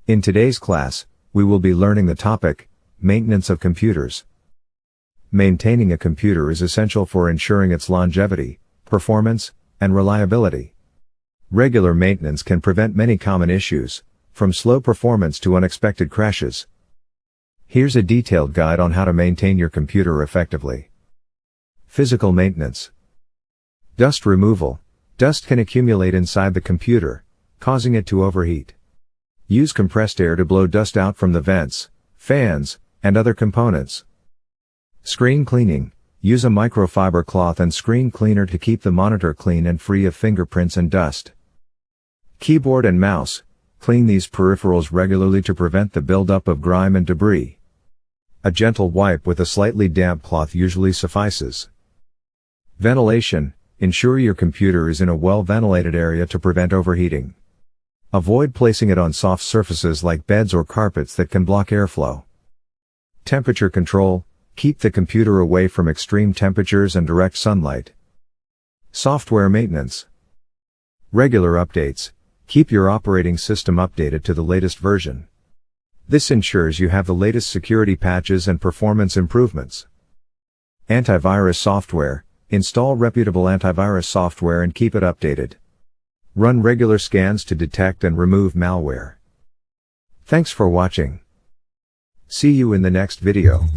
In today's class, we will be learning the topic, maintenance of computers. Maintaining a computer is essential for ensuring its longevity, performance, and reliability. Regular maintenance can prevent many common issues, from slow performance to unexpected crashes. Here's a detailed guide on how to maintain your computer effectively. Physical maintenance. Dust removal. Dust can accumulate inside the computer, causing it to overheat. Use compressed air to blow dust out from the vents, fans, and other components. Screen cleaning. Use a microfiber cloth and screen cleaner to keep the monitor clean and free of fingerprints and dust. Keyboard and mouse. Clean these peripherals regularly to prevent the buildup of grime and debris. A gentle wipe with a slightly damp cloth usually suffices. Ventilation. Ensure your computer is in a well-ventilated area to prevent overheating. Avoid placing it on soft surfaces like beds or carpets that can block airflow. Temperature control. Keep the computer away from extreme temperatures and direct sunlight. Software maintenance. Regular updates. Keep your operating system updated to the latest version. This ensures you have the latest security patches and performance improvements. Antivirus software. Install reputable antivirus software and keep it updated. Run regular scans to detect and remove malware. Thanks for watching. See you in the next video.